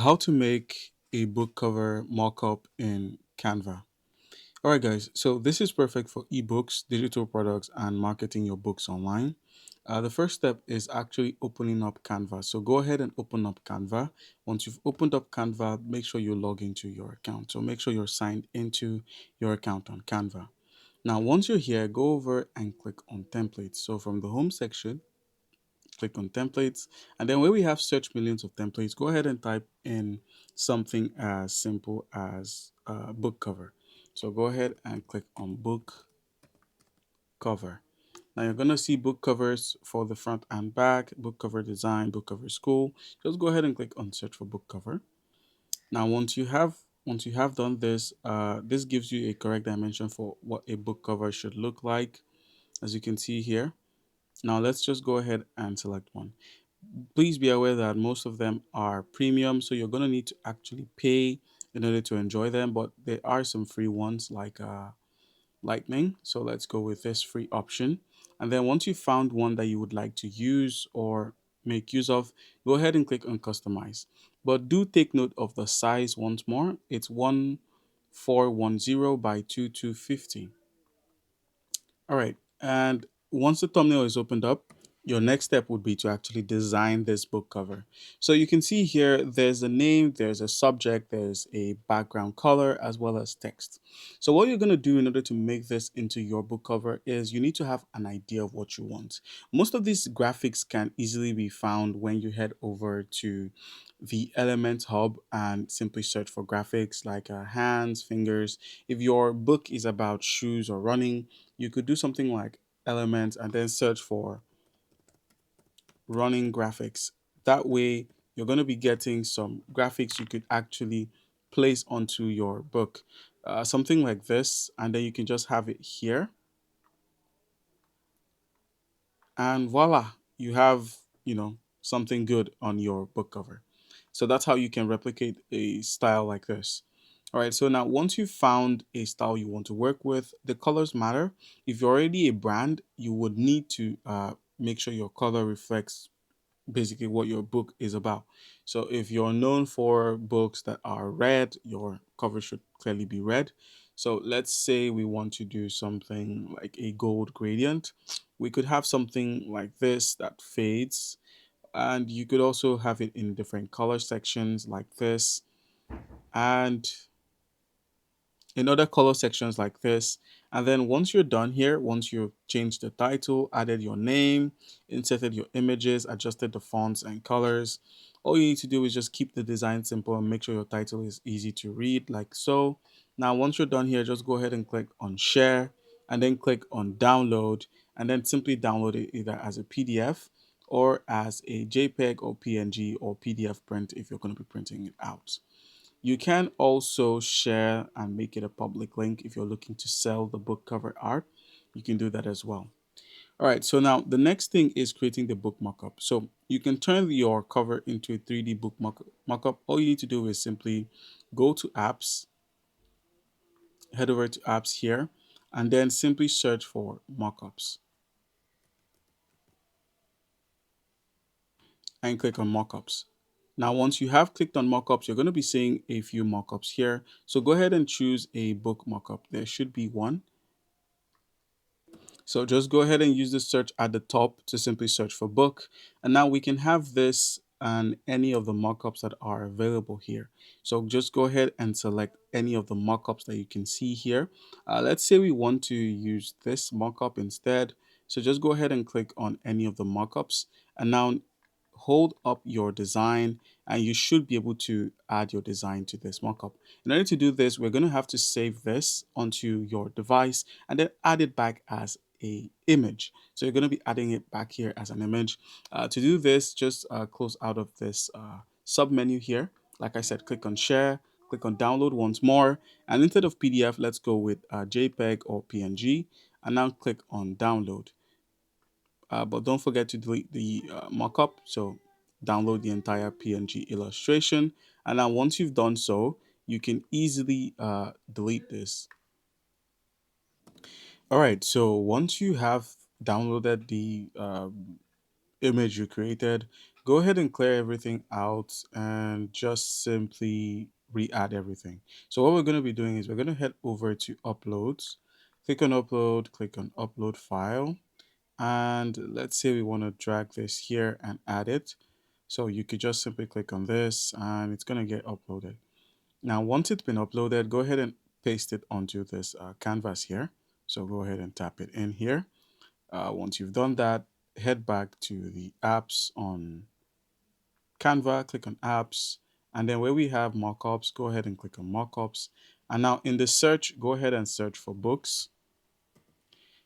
How to make a book cover mockup in Canva. All right, guys. So this is perfect for ebooks, digital products, and marketing your books online. The first step is actually opening up Canva. So go ahead and open up Canva. Once you've opened up Canva, make sure you log into your account. So make sure you're signed into your account on Canva. Now, once you're here, go over and click on templates. So from the home section, click on templates, and then where we have search millions of templates, go ahead and type in something as simple as book cover. So go ahead and click on book cover. Now you're going to see book covers for the front and back, book cover design, book cover school. Just go ahead and click on search for book cover. Now once you have done this, this gives you a correct dimension for what a book cover should look like, as you can see here. Now let's just go ahead and select one. Please be aware that most of them are premium, so you're going to need to actually pay in order to enjoy them, but there are some free ones like lightning. So let's go with this free option, and then once you found one that you would like to use or make use of, go ahead and click on customize. But do take note of the size once more. It's 1410 by 2250. All right. And once the thumbnail is opened up, your next step would be to actually design this book cover. So you can see here, there's a name, there's a subject, there's a background color, as well as text. So what you're going to do in order to make this into your book cover is you need to have an idea of what you want. Most of these graphics can easily be found when you head over to the Element Hub and simply search for graphics like hands, fingers. If your book is about shoes or running, you could do something like Elements and then search for running graphics. That way, you're going to be getting some graphics you could actually place onto your book. Something like this, and then you can just have it here, and voila, you have, something good on your book cover. So that's how you can replicate a style like this. All right, so now once you've found a style you want to work with, the colors matter. If you're already a brand, you would need to make sure your color reflects basically what your book is about. So if you're known for books that are red, your cover should clearly be red. So let's say we want to do something like a gold gradient. We could have something like this that fades, and you could also have it in different color sections like this, and in other color sections like this. And then once you're done here, once you've changed the title, added your name, inserted your images, adjusted the fonts and colors, all you need to do is just keep the design simple and make sure your title is easy to read, like so. Now once you're done here, just go ahead and click on share, and then click on download, and then simply download it either as a PDF or as a JPEG or PNG or PDF print if you're going to be printing it out. You can also share and make it a public link if you're looking to sell the book cover art. You can do that as well. All right, so now the next thing is creating the book mockup. So you can turn your cover into a 3D book mockup. All you need to do is simply go to apps, head over to apps here, and then simply search for mockups and click on mockups. Now, once you have clicked on mockups, you're going to be seeing a few mockups here. So go ahead and choose a book mockup. There should be one. So just go ahead and use the search at the top to simply search for book. And now we can have this and any of the mockups that are available here. So just go ahead and select any of the mockups that you can see here. Let's say we want to use this mockup instead. So just go ahead and click on any of the mockups. And now hold up your design, and you should be able to add your design to this mockup. In order to do this, we're going to have to save this onto your device and then add it back as a image. So you're going to be adding it back here as an image. To do this, just close out of this sub menu here. Like I said, click on share, click on download once more, and instead of PDF, let's go with JPEG or PNG, and now click on download. But don't forget to delete the mockup. So download the entire PNG illustration. And now once you've done so, you can easily delete this. All right. So once you have downloaded the image you created, Go ahead and clear everything out and just simply re-add everything. So what we're going to be doing is we're going to head over to uploads, click on upload file, and let's say we want to drag this here and add it. So you could just simply click on this and it's going to get uploaded. Now, once it's been uploaded, go ahead and paste it onto this canvas here. So go ahead and tap it in here. Once you've done that, head back to the apps on Canva, click on apps, and then where we have mockups, go ahead and click on mockups. And now in the search, go ahead and search for books.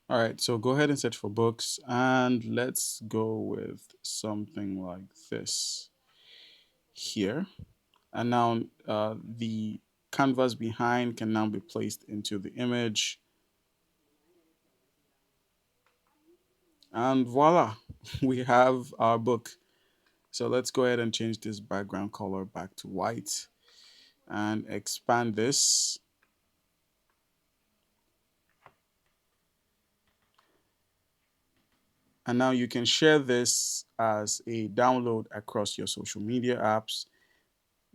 All right, so go ahead and search for books, and let's go with something like this here. And now the canvas behind can now be placed into the image, and voila, we have our book. So let's go ahead and change this background color back to white and expand this. And now you can share this as a download across your social media apps.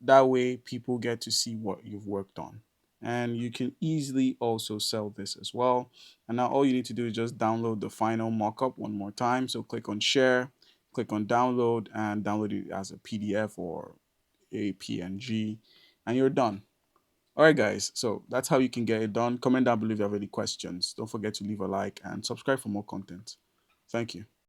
That way, people get to see what you've worked on. And you can easily also sell this as well. And now all you need to do is just download the final mockup one more time. So click on share, click on download, and download it as a PDF or a PNG, and you're done. All right, guys. So that's how you can get it done. Comment down below if you have any questions. Don't forget to leave a like and subscribe for more content. Thank you.